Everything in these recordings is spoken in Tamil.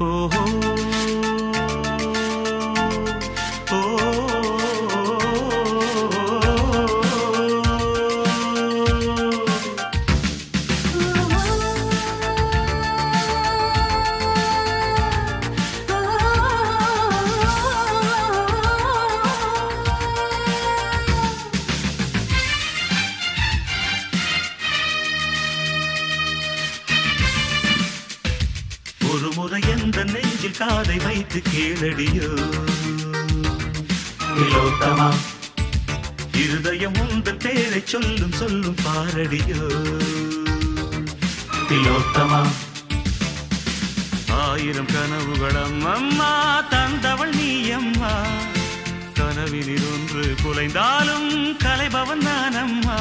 ஓஹோ ஒரு முறை எந்த நெஞ்சில் காதை வைத்து கேளடியோ திலோத்தமா இருதயம் உந்தன் பேரை சொல்லும் சொல்லும் பாரடியோ திலோத்தமா ஆயிரம் கனவுகளம் அம்மா தந்தவள் நீ அம்மா கனவினில் ஒன்று குலைந்தாலும் கலைபவன் நான் அம்மா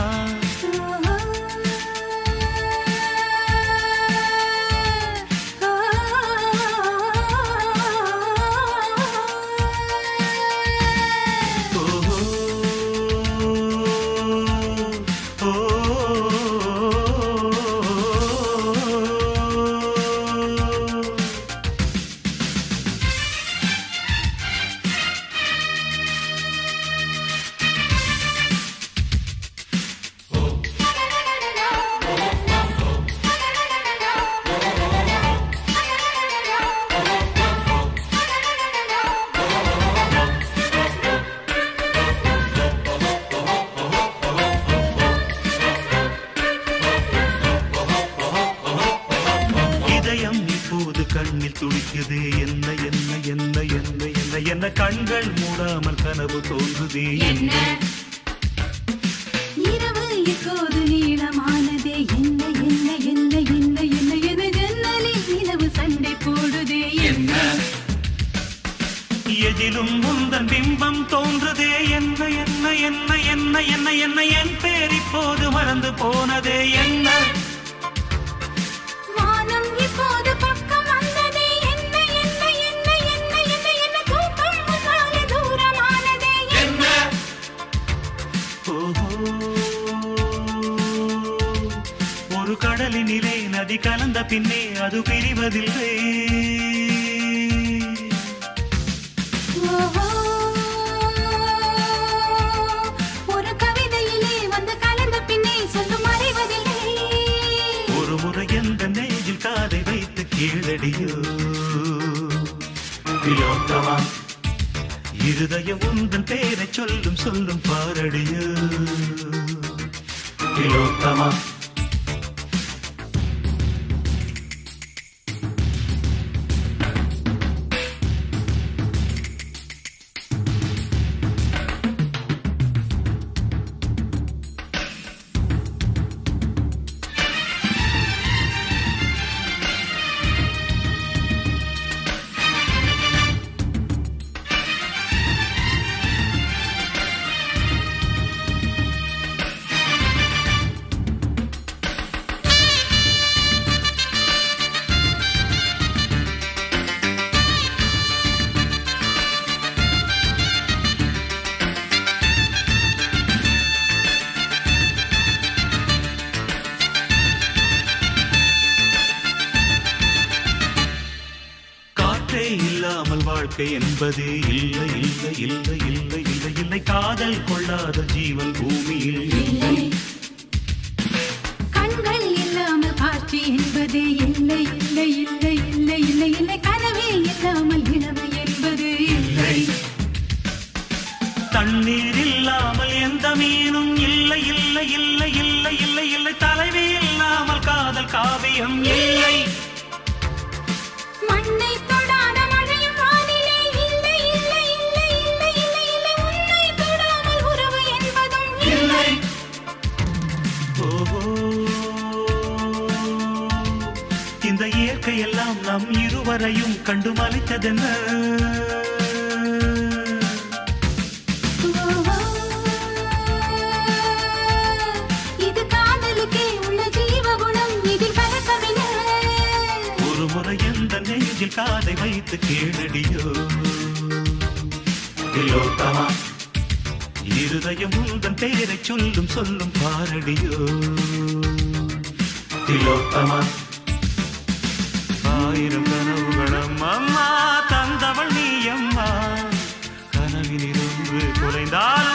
கண்ணில் துடிக்குதே என்ன என்ன என்ன என்ன என்ன என்ன கண்கள் மூடாமல் கனவு தோன்றுதே என்ன இரவு இப்போது நீளமானதே என்ன என்ன என்ன என்ன என்ன என ஜன்னலில் நிலவு சண்டை போடுதே என்ன எதிலும் முந்தன் பிம்பம் தோன்றுதே என்ன என்ன என்ன என்ன என்ன என்ன என் பேர் இப்போது மறந்து போனதே என்ன வானம் இப்போது பக்கம் வந்ததே என்ன என்ன என்ன என்ன என்ன என்ன தூக்கம் முன்னாலே தூரமானதே என்ன ஓஹோ ஒரு கடலினிலே நதி கலந்த பின்னே அது பிரிவதில்லை ஒரு கவிதையிலே வந்து கலந்த பின்னே சொல்லும் அறிவதில்லை ஒரு முறை எந்த நெஞ்சில் காதை வைத்து கீழடியோ திலோத்தமா இருதயம் உந்தன் பேரை சொல்லும் சொல்லும் பாரடியோ திலோத்தமா இல்லாமல் வாழ்க்கை என்பது இல்லை இல்லை இல்லை இல்லை இல்லை இல்லை காதல் கொள்ளாத ஜீவன் பூமியில் இல்லை கண்கள் இல்லாமல் காட்சி என்பது இல்லை இல்லை இல்லை இல்லை இல்லை இல்லை கனவே இல்லாமல் இளமை என்பது இல்லை தண்ணீர் இல்லாமல் எந்த மீனும் இல்லை இல்லை இல்லை இல்லை இல்லை இல்லை தலைவி இல்லாமல் காதல் காவியம் இல்லை மண்ணை தொடாத மழையும் வானிலே இல்லை இல்லை இல்லை இல்லை இல்லை இல்லை உன்னை தொடாமல் உறவு என்பதும் இல்லை ஓஹோ இந்த இயற்கையெல்லாம் நம் இருவரையும் கண்டு மலித்ததென்ன இது காதலுக்கே உள்ள ஜீவகுணம் இதில் கலக்கமில்லை ஒரு முறை எந்த நெஞ்சில் காதை வைத்து கேளடியோ திலோத்தமா இருதயம் உந்தன் பேரை சொல்லும் சொல்லும் பாரடியோ திலோத்தமா ஆயிரம் கனவுகளம்மா லாலா